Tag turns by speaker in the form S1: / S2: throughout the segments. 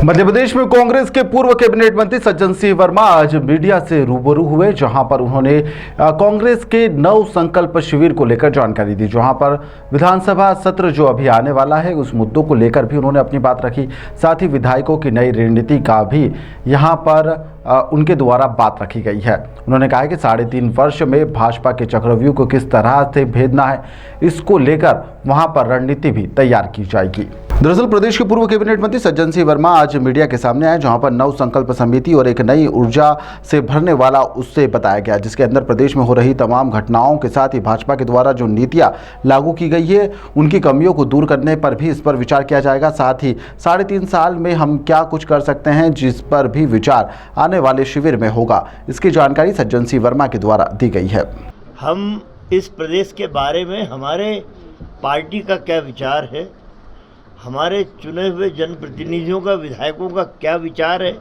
S1: मध्य प्रदेश में कांग्रेस के पूर्व कैबिनेट मंत्री सज्जन सिंह वर्मा आज मीडिया से रूबरू हुए, जहां पर उन्होंने कांग्रेस के नव संकल्प शिविर को लेकर जानकारी दी। जहां पर विधानसभा सत्र जो अभी आने वाला है उस मुद्दों को लेकर भी उन्होंने अपनी बात रखी। साथ ही विधायकों की नई रणनीति का भी यहां पर उनके द्वारा बात रखी गई है। उन्होंने कहा कि 3.5 वर्ष में भाजपा के चक्रव्यूह को किस तरह से भेदना है, इसको लेकर वहां पर रणनीति भी तैयार की जाएगी। दरअसल प्रदेश के पूर्व कैबिनेट मंत्री सज्जन सिंह वर्मा आज मीडिया के सामने आए, जहां पर नव संकल्प समिति और एक नई ऊर्जा से भरने वाला उससे बताया गया, जिसके अंदर प्रदेश में हो रही तमाम घटनाओं के साथ ही भाजपा के द्वारा जो नीतियां लागू की गई है उनकी कमियों को दूर करने पर भी इस पर विचार किया जाएगा। साथ ही 3.5 साल में हम क्या कुछ कर सकते हैं, जिस पर भी विचार आने वाले शिविर में होगा। इसकी जानकारी सज्जन सिंह वर्मा के द्वारा दी गई है।
S2: हम इस प्रदेश के बारे में हमारे पार्टी का क्या विचार है, हमारे चुने हुए जनप्रतिनिधियों का, विधायकों का क्या विचार है,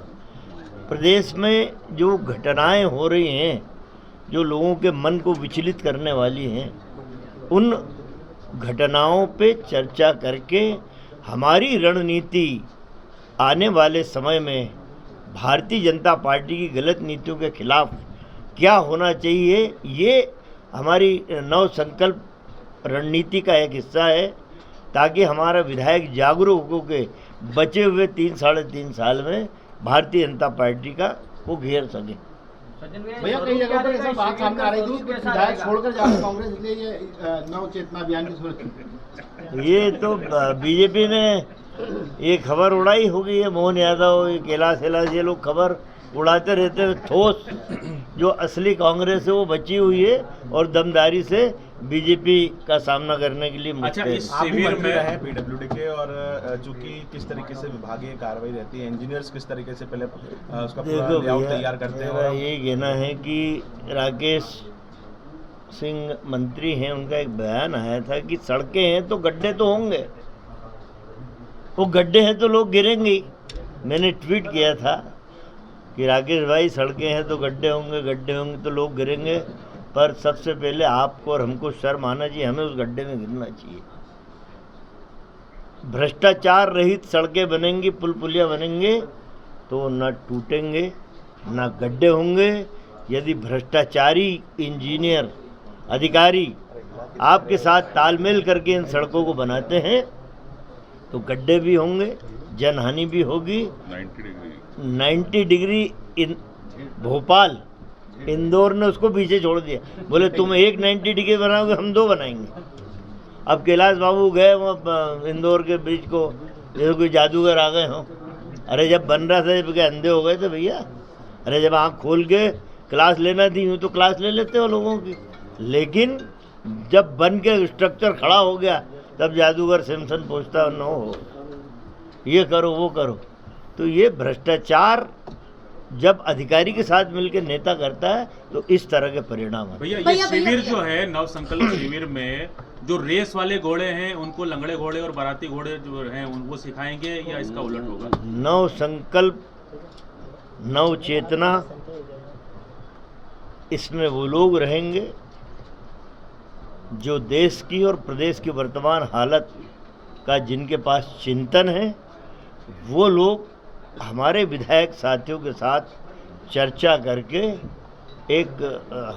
S2: प्रदेश में जो घटनाएं हो रही हैं जो लोगों के मन को विचलित करने वाली हैं, उन घटनाओं पे चर्चा करके हमारी रणनीति आने वाले समय में भारतीय जनता पार्टी की गलत नीतियों के खिलाफ क्या होना चाहिए, ये हमारी नव संकल्प रणनीति का एक हिस्सा है, ताकि हमारा विधायक जागरूक होकर बचे हुए 3-3.5 साल में भारतीय जनता पार्टी का को घेर सके।
S3: भैया कई जगह पर ऐसा बात सामने आ रही थी कि विधायक छोड़कर जा रहे कांग्रेस, इसलिए ये नव चेतना अभियान की जरूरत।
S2: ये तो बीजेपी ने ये खबर उड़ाई होगी, ये मोहन यादव, ये कैलाश ये लोग खबर उड़ाते रहते हैं। ठोस जो असली कांग्रेस है वो बची हुई है और दमदारी से बीजेपी का सामना करने के लिए
S4: अच्छा, इस शिविर में है पीडब्ल्यूडी के, और चूंकि किस तरीके से विभागीय कार्रवाई रहती है, इंजीनियर्स किस तरीके से पहले उसका पूरा लेआउट तैयार करते हैं।
S2: मेरा ये कहना है कि राकेश सिंह मंत्री हैं, उनका एक बयान आया था कि सड़कें हैं तो गड्ढे तो होंगे, वो गड्ढे हैं तो लोग गिरेंगे। मैंने ट्वीट किया था कि राकेश भाई सड़कें हैं तो गड्ढे होंगे तो लोग गिरेंगे, पर सबसे पहले आपको और हमको शर्म आना चाहिए, हमें उस गड्ढे में गिरना चाहिए। भ्रष्टाचार रहित सड़कें बनेंगी, पुल पुलिया बनेंगे तो न टूटेंगे न गड्ढे होंगे। यदि भ्रष्टाचारी इंजीनियर अधिकारी आपके साथ तालमेल करके इन सड़कों को बनाते हैं तो गड्ढे भी होंगे, जनहानि भी होगी। 90 डिग्री इन भोपाल, इंदौर ने उसको पीछे छोड़ दिया, बोले तुम एक 90 डिग्री बनाओगे, हम 2 बनाएंगे। अब कैलाश बाबू गए वहाँ इंदौर के ब्रिज को, जैसे कोई जादूगर आ गए हों। अरे जब बन रहा था जब क्या अंधे हो गए थे भैया? अरे जब आँख खोल के क्लास लेना थी यूँ तो क्लास ले लेते हो लोगों की, लेकिन जब बन के स्ट्रक्चर खड़ा हो गया तब जादूगर सिम्पसन पूछता न हो, ये करो वो करो। तो ये भ्रष्टाचार जब अधिकारी के साथ मिलकर नेता करता है तो इस तरह के परिणाम है।
S4: भैया ये शिविर जो है नव संकल्प शिविर में जो रेस वाले घोड़े हैं उनको लंगड़े घोड़े और बाराती घोड़े जो हैं उनको सिखाएंगे या इसका उलट होगा?
S2: नव संकल्प, नव चेतना, इसमें वो लोग रहेंगे जो देश की और प्रदेश की वर्तमान हालत का जिनके पास चिंतन है, वो लोग हमारे विधायक साथियों के साथ चर्चा करके एक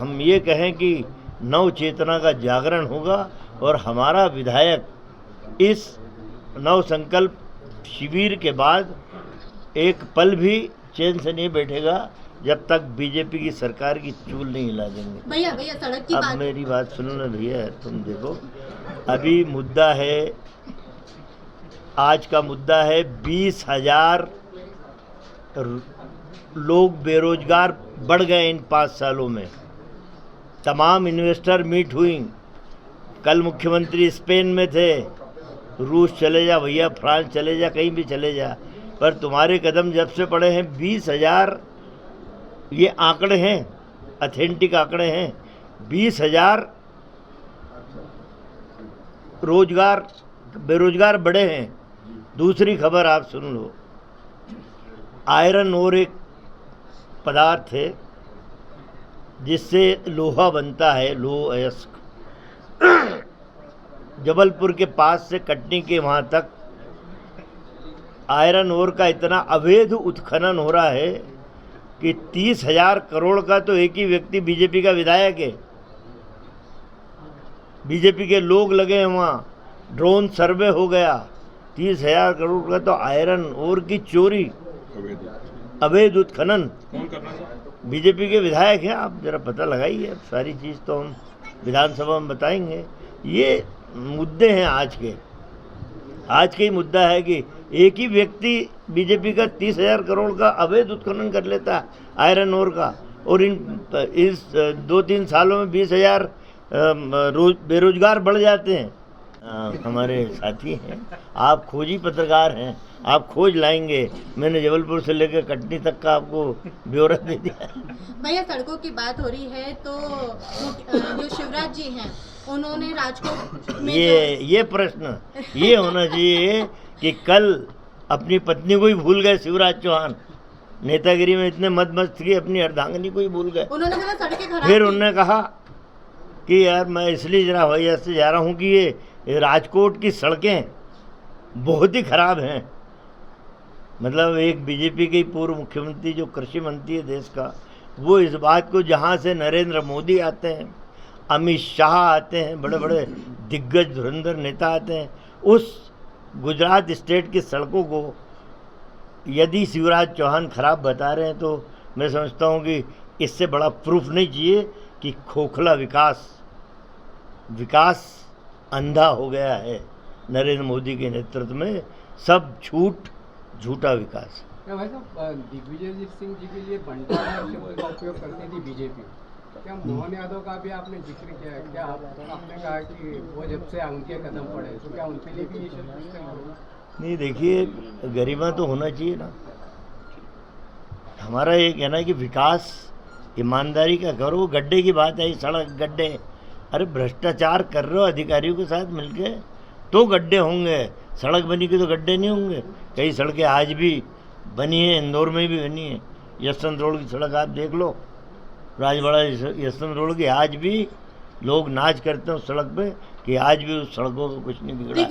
S2: हम ये कहें कि नव चेतना का जागरण होगा और हमारा विधायक इस नव संकल्प शिविर के बाद एक पल भी चैन से नहीं बैठेगा जब तक बीजेपी की सरकार की चूल नहीं हिला देंगे।
S5: भैया सड़क की
S2: अब मेरी बात सुनो ना भैया, तुम देखो अभी मुद्दा है, आज का मुद्दा है 20,000 लोग बेरोजगार बढ़ गए इन 5 सालों में। तमाम इन्वेस्टर मीट हुई, कल मुख्यमंत्री स्पेन में थे, रूस चले जा भैया, फ्रांस चले जा, कहीं भी चले जा, पर तुम्हारे कदम जब से पड़े हैं 20,000, ये आंकड़े हैं, ऑथेंटिक आंकड़े हैं, 20,000 बेरोजगार बढ़े हैं। दूसरी खबर आप सुन लो, आयरन ओर एक पदार्थ है जिससे लोहा बनता है, लोह अयस्क, जबलपुर के पास से कटनी के वहाँ तक आयरन ओर का इतना अवैध उत्खनन हो रहा है कि 30,000 करोड़ का तो एक ही व्यक्ति बीजेपी का विधायक है। बीजेपी के लोग लगे हैं वहाँ, ड्रोन सर्वे हो गया। 30,000 करोड़ का तो आयरन ओर की चोरी, अवैध उत्खनन बीजेपी के विधायक हैं। आप जरा पता लगाइए, सारी चीज़ तो हम विधानसभा में बताएंगे। ये मुद्दे हैं आज के ही मुद्दा है कि एक ही व्यक्ति बीजेपी का 30,000 करोड़ का अवैध उत्खनन कर लेता है आयरन ओर का, और इस 2-3 सालों में 20,000 बेरोजगार बढ़ जाते हैं। हमारे साथी हैं, आप खोजी पत्रकार हैं, आप खोज लाएंगे। मैंने जबलपुर से लेकर कटनी तक का आपको ब्यौरा दे दिया।
S5: भैया सड़कों की बात हो रही है तो जो शिवराज जी हैं उन्होंने राजकोट में
S2: ये प्रश्न ये होना चाहिए कि कल अपनी पत्नी को ही भूल गए शिवराज चौहान, नेतागिरी में इतने मस्त की अपनी अर्धांगिनी को ही भूल गए।
S5: उन्होंने बोला सड़कें खराब
S2: फिर
S5: थी।
S2: उन्होंने कहा कि यार मैं इसलिए जरा हवाई जहाज से जा रहा हूँ कि ये राजकोट की सड़कें बहुत ही खराब हैं। मतलब एक बीजेपी के पूर्व मुख्यमंत्री जो कृषि मंत्री है देश का, वो इस बात को, जहाँ से नरेंद्र मोदी आते हैं, अमित शाह आते हैं, बड़े बड़े दिग्गज धुरंधर नेता आते हैं, उस गुजरात स्टेट की सड़कों को यदि शिवराज चौहान खराब बता रहे हैं तो मैं समझता हूँ कि इससे बड़ा प्रूफ नहीं चाहिए कि खोखला विकास अंधा हो गया है नरेंद्र मोदी के नेतृत्व में। सब झूठा विकास।
S6: क्या भाई साहब, दिग्विजय सिंह जी के लिए बंटारा शब्द का उपयोग करती थी बीजेपी, क्या मोहन यादव का भी आपने जिक्र किया है? क्या आपने कहा कि वो जब से उनके कदम पड़े तो क्या उनके लिए भी ये शब्द इस्तेमाल हुआ?
S2: नहीं, देखिए गरिमा तो होना चाहिए ना। हमारा ये कहना है कि विकास ईमानदारी का करो। गड्ढे की बात आई, सड़क गड्ढे, अरे भ्रष्टाचार कर रहे हो अधिकारियों के साथ मिलके तो गड्ढे होंगे। सड़क बनी के तो गड्ढे नहीं होंगे। कई सड़कें आज भी बनी हैं, इंदौर में भी बनी है। यशवंत रोड की सड़क आप देख लो, राजवाड़ा यशवंत रोड की, आज भी लोग नाच करते हैं उस सड़क पे कि आज भी उस सड़कों को कुछ नहीं बिगड़ा।